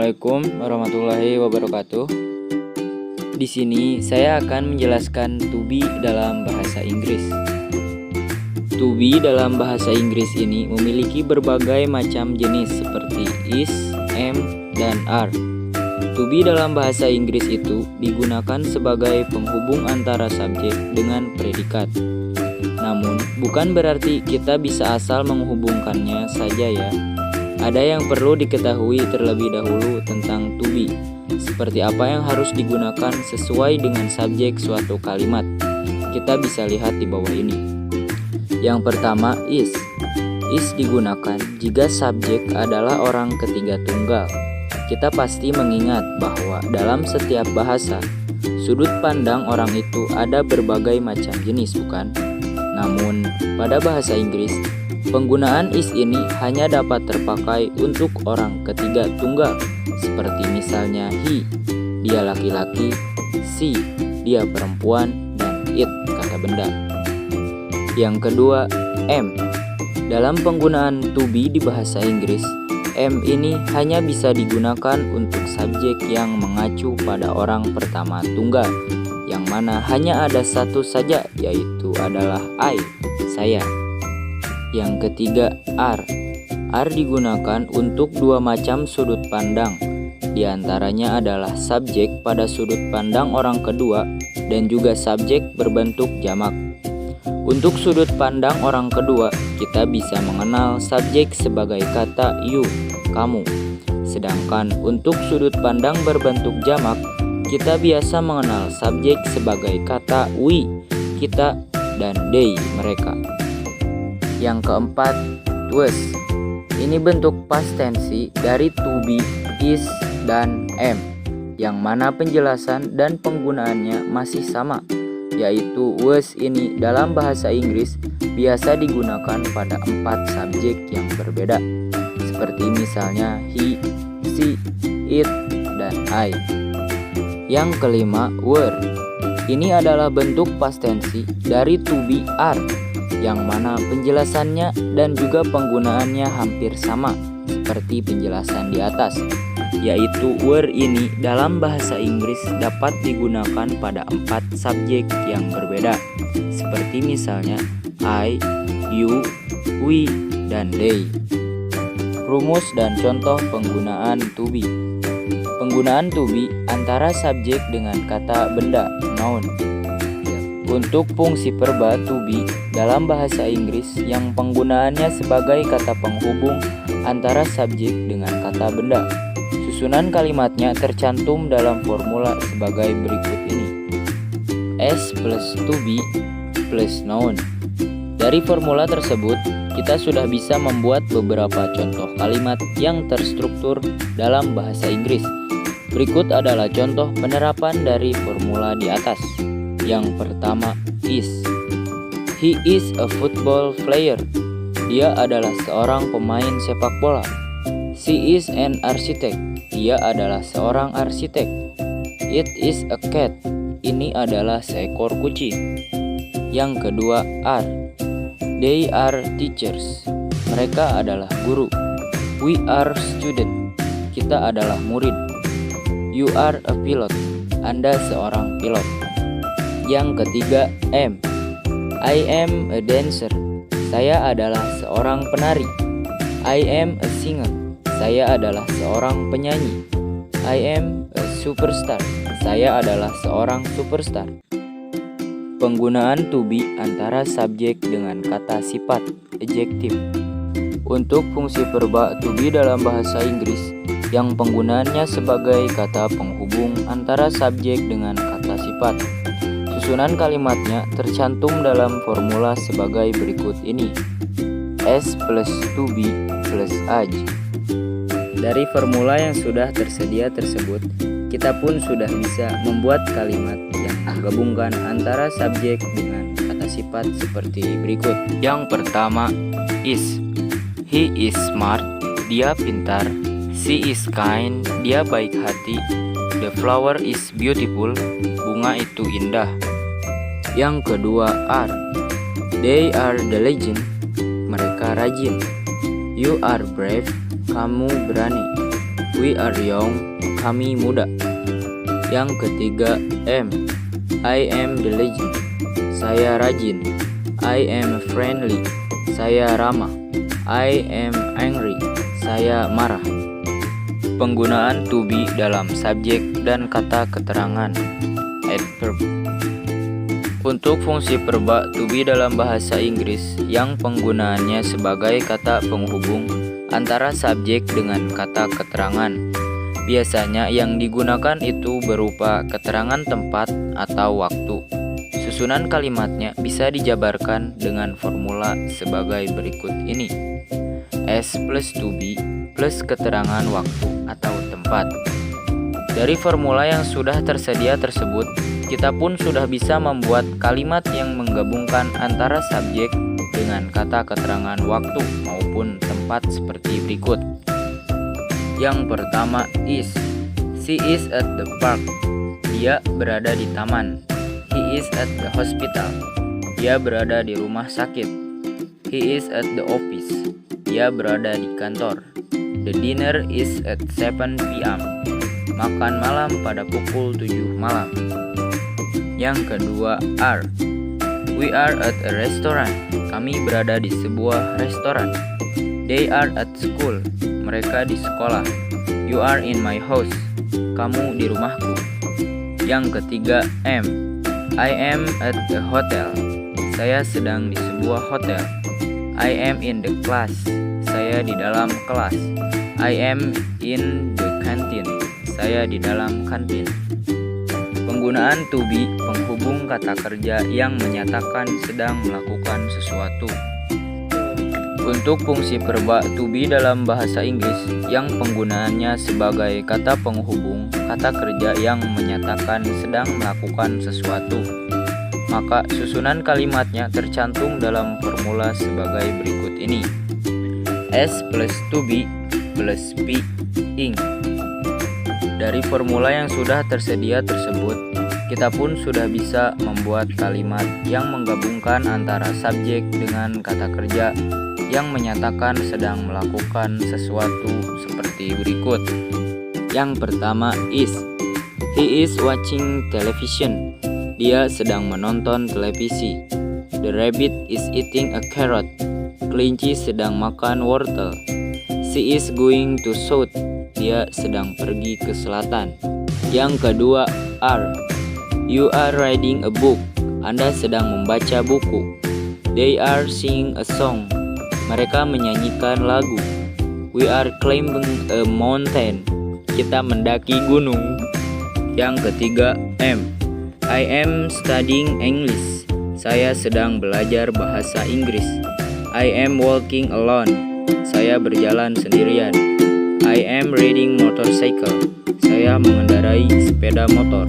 Assalamualaikum warahmatullahi wabarakatuh. Di sini saya akan menjelaskan to be dalam bahasa Inggris. To be dalam bahasa Inggris ini memiliki berbagai macam jenis seperti is, am, dan are. To be dalam bahasa Inggris itu digunakan sebagai penghubung antara subjek dengan predikat. Namun, bukan berarti kita bisa asal menghubungkannya saja ya. Ada yang perlu diketahui terlebih dahulu tentang to be, seperti apa yang harus digunakan sesuai dengan subjek suatu kalimat. Kita bisa lihat di bawah ini. Yang pertama, is. Is digunakan jika subjek adalah orang ketiga tunggal. Kita pasti mengingat bahwa dalam setiap bahasa, sudut pandang orang itu ada berbagai macam jenis, bukan? Namun, pada bahasa Inggris, penggunaan is ini hanya dapat terpakai untuk orang ketiga tunggal, seperti misalnya he, dia laki-laki, she, dia perempuan, dan it, kata benda. Yang kedua, am. Dalam penggunaan to be di bahasa Inggris, am ini hanya bisa digunakan untuk subjek yang mengacu pada orang pertama tunggal, yang mana hanya ada satu saja, yaitu adalah I, saya. Yang ketiga, are. Are digunakan untuk dua macam sudut pandang. Di antaranya adalah subjek pada sudut pandang orang kedua dan juga subjek berbentuk jamak. Untuk sudut pandang orang kedua, kita bisa mengenal subjek sebagai kata you, kamu. Sedangkan untuk sudut pandang berbentuk jamak, kita biasa mengenal subjek sebagai kata we, kita, dan they, mereka. Yang keempat, was. Ini bentuk past tense dari to be, is, dan am, yang mana penjelasan dan penggunaannya masih sama, yaitu was ini dalam bahasa Inggris biasa digunakan pada 4 subjek yang berbeda, seperti misalnya he, she, it, dan I. Yang kelima, were. Ini adalah bentuk past tense dari to be, are, yang mana penjelasannya dan juga penggunaannya hampir sama seperti penjelasan di atas, yaitu were ini dalam bahasa Inggris dapat digunakan pada 4 subjek yang berbeda, seperti misalnya I, you, we, dan they. Rumus dan contoh penggunaan to be. Penggunaan to be antara subjek dengan kata benda, noun. Untuk fungsi verba to be dalam bahasa Inggris yang penggunaannya sebagai kata penghubung antara subjek dengan kata benda. Susunan kalimatnya tercantum dalam formula sebagai berikut ini. S plus to be plus noun. Dari formula tersebut, kita sudah bisa membuat beberapa contoh kalimat yang terstruktur dalam bahasa Inggris. Berikut adalah contoh penerapan dari formula di atas. Yang pertama, is. He is a football player. Dia adalah seorang pemain sepak bola. She is an architect. Dia adalah seorang arsitek. It is a cat. Ini adalah seekor kucing. Yang kedua, are. They are teachers. Mereka adalah guru. We are student. Kita adalah murid. You are a pilot. Anda seorang pilot. Yang ketiga, am. I am a dancer. Saya adalah seorang penari. I am a singer. Saya adalah seorang penyanyi. I am a superstar. Saya adalah seorang superstar. Penggunaan to be antara subjek dengan kata sifat, adjective. Untuk fungsi verba to be dalam bahasa Inggris yang penggunaannya sebagai kata penghubung antara subjek dengan kata sifat. Susunan kalimatnya tercantum dalam formula sebagai berikut ini. S plus to be plus aj. Dari formula yang sudah tersedia tersebut, kita pun sudah bisa membuat kalimat yang menggabungkan antara subjek dengan kata sifat seperti berikut. Yang pertama, is. He is smart. Dia pintar. She is kind. Dia baik hati. The flower is beautiful. Bunga itu indah. Yang kedua, are. They are diligent. Mereka rajin. You are brave. Kamu berani. We are young. Kami muda. Yang ketiga M. I am diligent. Saya rajin. I am friendly. Saya ramah. I am angry. Saya marah. Penggunaan to be dalam subjek dan kata keterangan. Adverb. Untuk fungsi perba to be dalam bahasa Inggris yang penggunaannya sebagai kata penghubung antara subjek dengan kata keterangan, biasanya yang digunakan itu berupa keterangan tempat atau waktu. Susunan kalimatnya bisa dijabarkan dengan formula sebagai berikut ini. S plus to be plus keterangan waktu atau tempat. Dari formula yang sudah tersedia tersebut, kita pun sudah bisa membuat kalimat yang menggabungkan antara subjek dengan kata keterangan waktu maupun tempat seperti berikut. Yang pertama is. She is at the park. Dia berada di taman. He is at the hospital. Dia berada di rumah sakit. He is at the office. Dia berada di kantor. The dinner is at 7 p.m. Makan malam pada pukul 7 malam. Yang kedua are. We are at a restaurant. Kami berada di sebuah restoran. They are at school. Mereka di sekolah. You are in my house. Kamu di rumahku. Yang ketiga am. I am at the hotel. Saya sedang di sebuah hotel. I am in the class. Saya di dalam kelas. I am in the canteen. Saya di dalam kantin. Penggunaan to be penghubung kata kerja yang menyatakan sedang melakukan sesuatu. Untuk fungsi perba to be dalam bahasa Inggris yang penggunaannya sebagai kata penghubung kata kerja yang menyatakan sedang melakukan sesuatu, maka susunan kalimatnya tercantum dalam formula sebagai berikut ini. S plus to be plus be ing. Dari formula yang sudah tersedia tersebut, kita pun sudah bisa membuat kalimat yang menggabungkan antara subjek dengan kata kerja yang menyatakan sedang melakukan sesuatu seperti berikut. Yang pertama is. He is watching television. Dia sedang menonton televisi. The rabbit is eating a carrot. Kelinci sedang makan wortel. She is going to south. Dia sedang pergi ke selatan. Yang kedua are. You are reading a book. Anda sedang membaca buku. They are singing a song. Mereka menyanyikan lagu. We are climbing a mountain. Kita mendaki gunung. Yang ketiga am. I am studying English. Saya sedang belajar bahasa Inggris. I am walking alone. Saya berjalan sendirian. I am riding motorcycle. Saya mengendarai sepeda motor.